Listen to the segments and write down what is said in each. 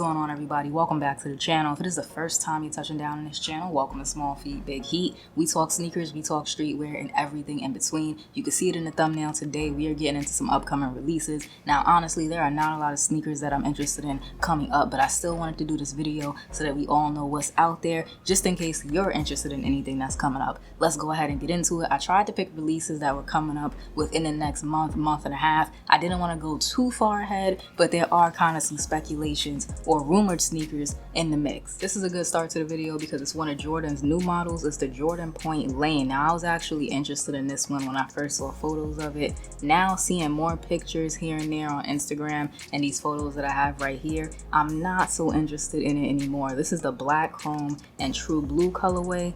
What's going on, everybody? Welcome back to the channel. If it is the first time you're touching down on this channel, welcome to Small Feet Big Heat. We talk sneakers, we talk streetwear, and everything in between. You can see it in the thumbnail. Today we are getting into some upcoming releases. Now honestly, there are not a lot of sneakers that I'm interested in coming up, but I still wanted to do this video so that we all know what's out there, just in case you're interested in anything that's coming up. Let's go ahead and get into it. I tried to pick releases that were coming up within the next month and a half. I didn't want to go too far ahead, but there are kind of some speculations or rumored sneakers in the mix. This is a good start to the video because it's one of Jordan's new models. It's the Jordan Point Lane. Now I was actually interested in this one when I first saw photos of it. Now seeing more pictures here and there on Instagram and these photos that I have right here, I'm not so interested in it anymore. This is the black chrome and true blue colorway.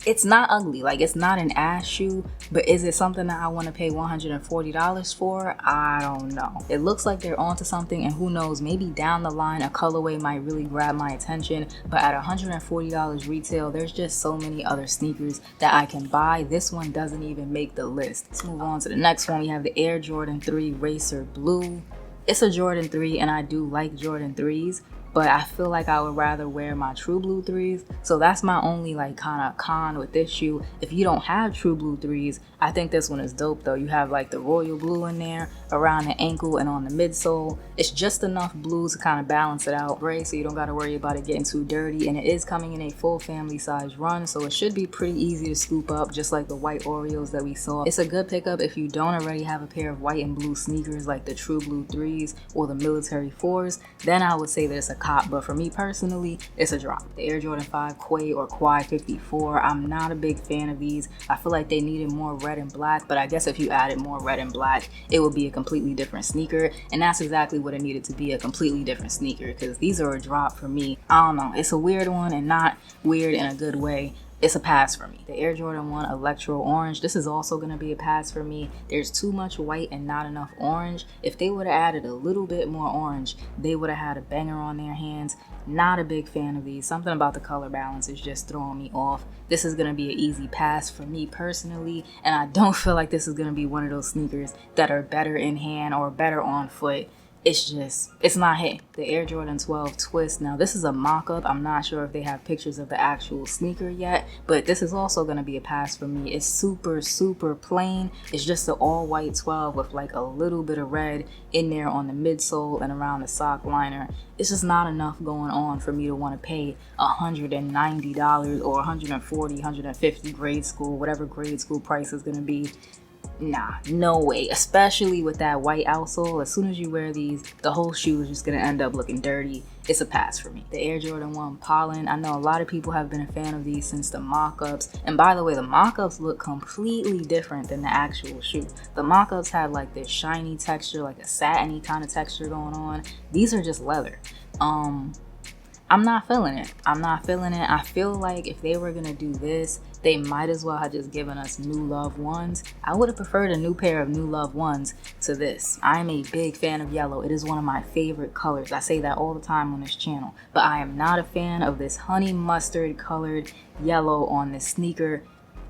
It's not ugly, like it's not an ass shoe, but is it something that I want to pay $140 for? I don't know. It looks like they're onto something, and who knows, maybe down the line a colorway might really grab my attention, but at $140 retail, there's just so many other sneakers that I can buy. This one doesn't even make the list. Let's move on to the next one. We have the Air Jordan 3 Racer Blue. It's a Jordan 3, and I do like Jordan 3s, but I feel like I would rather wear my true blue 3s. So that's my only like kind of con with this shoe. If you don't have true blue 3s, I think this one is dope though. You have like the royal blue in there around the ankle and on the midsole. It's just enough blue to kind of balance it out, right? So you don't got to worry about it getting too dirty. And it is coming in a full family size run, so it should be pretty easy to scoop up, just like the white Oreos that we saw. It's a good pickup if you don't already have a pair of white and blue sneakers like the true blue 3s or the military 4s. Then I would say that it's a cop, but for me personally, it's a drop. The Air Jordan 5 Quay or Quai 54, I'm not a big fan of these. I feel like they needed more red and black, but I guess if you added more red and black, it would be a completely different sneaker, and that's exactly what it needed to be, a completely different sneaker, because these are a drop for me. I don't know, it's a weird one, and not weird in a good way. It's a pass for me. The Air Jordan 1 Electro Orange, this is also going to be a pass for me. There's too much white and not enough orange. If they would have added a little bit more orange, they would have had a banger on their hands. Not a big fan of these. Something about the color balance is just throwing me off. This is going to be an easy pass for me personally, and I don't feel like this is going to be one of those sneakers that are better in hand or better on foot. It's not hitting. The Air Jordan 12 Twist. Now this is a mock-up. I'm not sure if they have pictures of the actual sneaker yet, but this is also going to be a pass for me. It's super plain. It's just an all white 12 with like a little bit of red in there on the midsole and around the sock liner. It's just not enough going on for me to want to pay $190 or $140, $150 grade school, whatever grade school price is going to be. Nah, no way, especially with that white outsole. As soon as you wear these, the whole shoe is just gonna end up looking dirty. It's a pass for me. The Air Jordan 1 Pollen, I know a lot of people have been a fan of these since the mock-ups, and by the way, the mock-ups look completely different than the actual shoe. The mock-ups had like this shiny texture, like a satiny kind of texture going on. These are just leather. I'm not feeling it. I feel like if they were gonna do this, they might as well have just given us New Love 1s. I would have preferred a new pair of New Love 1s to this. I'm a big fan of yellow. It is one of my favorite colors. I say that all the time on this channel, but I am not a fan of this honey mustard colored yellow on this sneaker.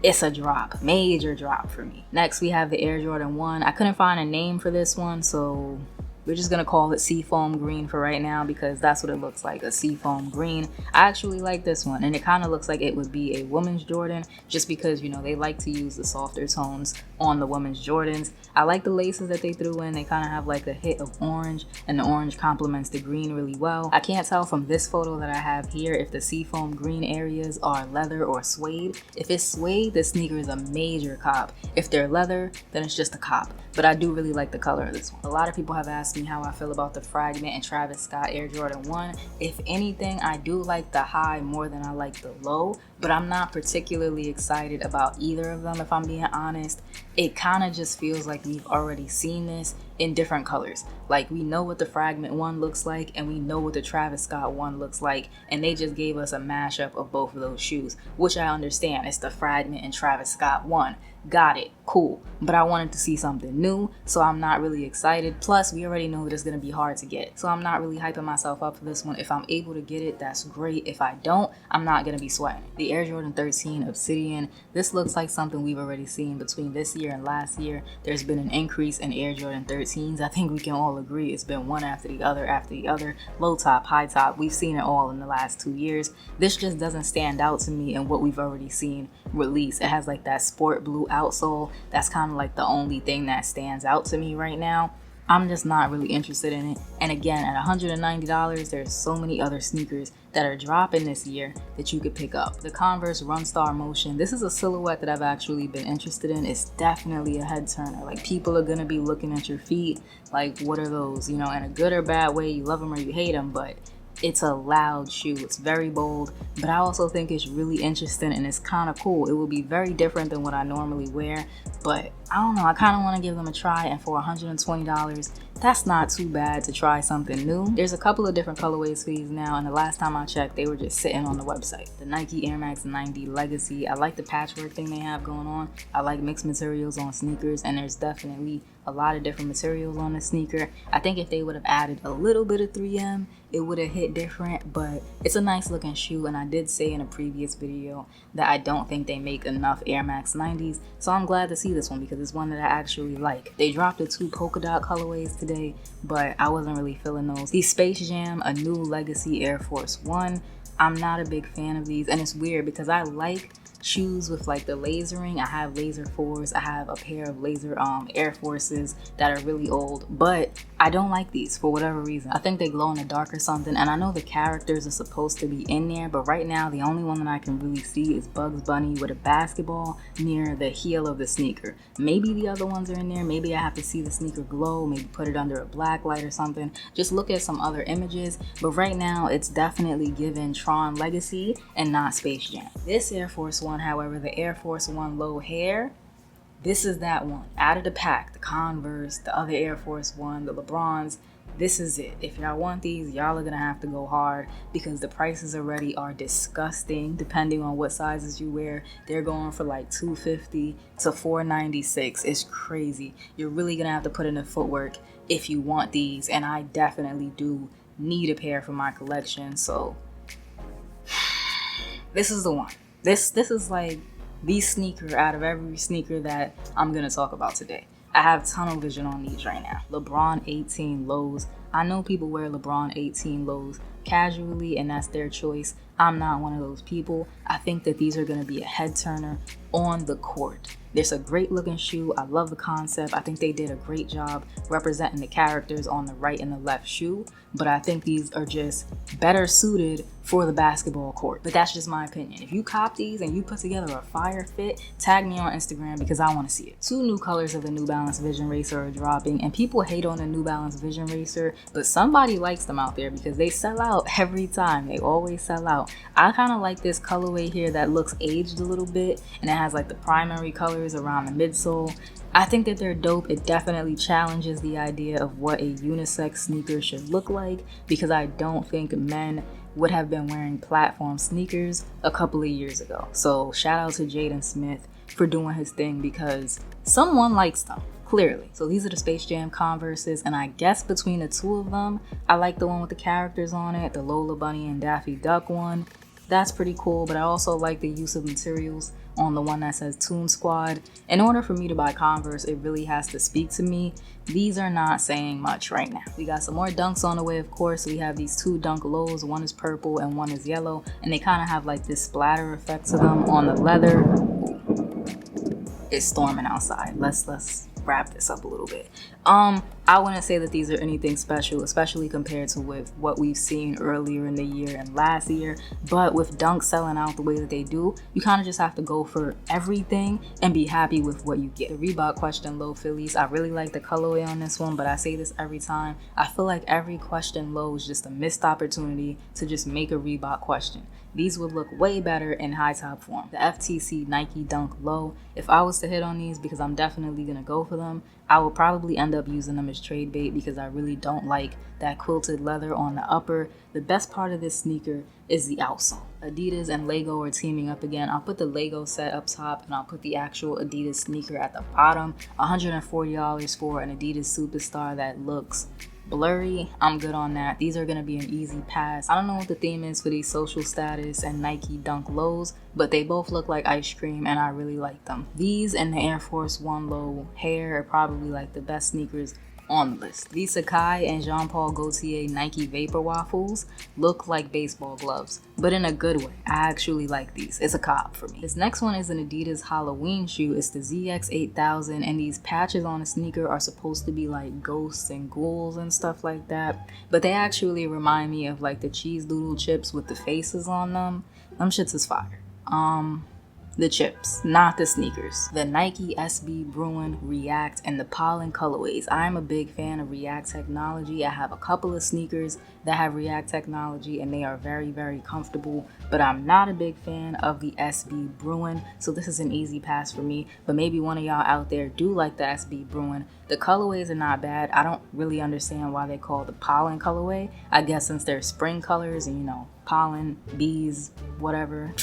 It's a drop, major drop for me. Next, we have the Air Jordan 1. I couldn't find a name for this one, so we're just gonna call it Seafoam Green for right now because that's what it looks like, a seafoam green. I actually like this one, and it kind of looks like it would be a woman's Jordan just because, you know, they like to use the softer tones on the women's Jordans. I like the laces that they threw in. They kind of have like a hit of orange, and the orange complements the green really well. I can't tell from this photo that I have here if the seafoam green areas are leather or suede. If it's suede, the sneaker is a major cop. If they're leather, then it's just a cop. But I do really like the color of this one. A lot of people have asked me how I feel about the Fragment and Travis Scott Air Jordan 1. If anything, I do like the high more than I like the low, but I'm not particularly excited about either of them, if I'm being honest. It kind of just feels like we've already seen this in different colors. Like, we know what the Fragment 1 looks like, and we know what the Travis Scott 1 looks like, and they just gave us a mashup of both of those shoes, which I understand. It's the Fragment and Travis Scott 1. Got it, cool. But I wanted to see something new, so I'm not really excited. Plus, we already know that it's gonna be hard to get, so I'm not really hyping myself up for this one. If I'm able to get it, that's great. If I don't, I'm not gonna be sweating. The the Air Jordan 13 Obsidian. This looks like something we've already seen between this year and last year. There's been an increase in Air Jordan 13s. I think we can all agree it's been one after the other, low top, high top. We've seen it all in the last 2 years. This just doesn't stand out to me in what we've already seen released. It has like that sport blue outsole. That's kind of like the only thing that stands out to me right now. I'm just not really interested in it. And again, at $190, there's so many other sneakers that are dropping this year that you could pick up. The Converse Runstar Motion, this is a silhouette that I've actually been interested in. It's definitely a head turner. Like, people are gonna be looking at your feet like, what are those? You know, in a good or bad way, you love them or you hate them, but it's a loud shoe. It's very bold, but I also think it's really interesting and it's kind of cool. It will be very different than what I normally wear, but I don't know. I kind of want to give them a try, and for $120, that's not too bad to try something new. There's a couple of different colorways for these now, and the last time I checked, they were just sitting on the website. The Nike Air Max 90 Legacy. I like the patchwork thing they have going on. I like mixed materials on sneakers, and there's definitely a lot of different materials on the sneaker. I think if they would have added a little bit of 3M, it would have hit different, but it's a nice looking shoe. And I did say in a previous video that I don't think they make enough Air Max 90s, so I'm glad to see this one because it's one that I actually like. They dropped the 2 polka dot colorways today, but I wasn't really feeling those. The Space Jam, a new Legacy Air Force One. I'm not a big fan of these, and it's weird because I like shoes with like the lasering. I have laser 4s. I have a pair of laser Air Forces that are really old, but I don't like these for whatever reason. I think they glow in the dark or something, and I know the characters are supposed to be in there, but right now the only one that I can really see is Bugs Bunny with a basketball near the heel of the sneaker. Maybe the other ones are in there. Maybe I have to see the sneaker glow, maybe put it under a black light or something. Just look at some other images, but right now it's definitely given Tron Legacy and not Space Jam. This Air Force One, however, the Air Force One low hair, this is that one. Out of the pack, the Converse, the other Air Force One, the LeBrons, this is it. If y'all want these, y'all are gonna have to go hard because the prices already are disgusting. Depending on what sizes you wear, they're going for like $250 to $496. It's crazy. You're really gonna have to put in the footwork if you want these, and I definitely do need a pair for my collection. So this is the one. This is like the sneaker out of every sneaker that I'm gonna talk about today. I have tunnel vision on these right now. LeBron 18 lows. I know people wear LeBron 18 lows casually, and that's their choice. I'm not one of those people. I think that these are gonna be a head turner on the court. There's a great looking shoe. I love the concept. I think they did a great job representing the characters on the right and the left shoe, but I think these are just better suited for the basketball court. But that's just my opinion. If you cop these and you put together a fire fit, tag me on Instagram because I want to see it. 2 new colors of the New Balance Vision Racer are dropping, and people hate on the New Balance Vision Racer, but somebody likes them out there because they sell out every time. They always sell out. I kind of like this colorway here that looks aged a little bit, and it has like the primary colors around the midsole. I think that they're dope. It definitely challenges the idea of what a unisex sneaker should look like, because I don't think men would have been wearing platform sneakers a couple of years ago. So shout out to Jaden Smith for doing his thing because someone likes them, clearly. So these are the Space Jam Converses, and I guess between the 2 of them, I like the one with the characters on it, the Lola Bunny and Daffy Duck one. That's pretty cool, but I also like the use of materials on the one that says Toon Squad. In order for me to buy Converse, it really has to speak to me. These are not saying much right now. We got some more dunks on the way, of course. We have these 2 dunk lows. One is purple and one is yellow, and they kind of have like this splatter effect to them on the leather. It's storming outside. Let's wrap this up a little bit. I wouldn't say that these are anything special, especially compared to with what we've seen earlier in the year and last year. But with dunks selling out the way that they do, you kind of just have to go for everything and be happy with what you get. The Reebok Question Low Phillies, I really like the colorway on this one, but I say this every time. I feel like every Question Low is just a missed opportunity to just make a Reebok question. These would look way better in high top form. The FTC Nike Dunk Low, if I was to hit on these, because I'm definitely gonna go for them, I will probably end up using them as trade bait because I really don't like that quilted leather on the upper. The best part of this sneaker is the outsole. Adidas and Lego are teaming up again. I'll put the Lego set up top and I'll put the actual Adidas sneaker at the bottom. $140 for an Adidas Superstar that looks blurry, I'm good on that. These are gonna be an easy pass. I don't know what the theme is for these social status and Nike Dunk lows, but they both look like ice cream and I really like them. These and the Air Force One low hair are probably like the best sneakers on the list. These Sacai and Jean Paul Gaultier Nike Vapor Waffles look like baseball gloves, but in a good way. I actually like these. It's a cop for me. This next one is an Adidas Halloween shoe. It's the ZX8000, and these patches on the sneaker are supposed to be like ghosts and ghouls and stuff like that, but they actually remind me of like the cheese doodle chips with the faces on them. Them shits is fire. The chips, not the sneakers. The Nike SB Bruin React and the Pollen colorways. I'm a big fan of React technology. I have a couple of sneakers that have React technology and they are very, very comfortable, but I'm not a big fan of the SB Bruin, so this is an easy pass for me. But maybe one of y'all out there do like the SB Bruin. The colorways are not bad. I don't really understand why they call the Pollen colorway. I guess since they're spring colors and pollen, bees, whatever.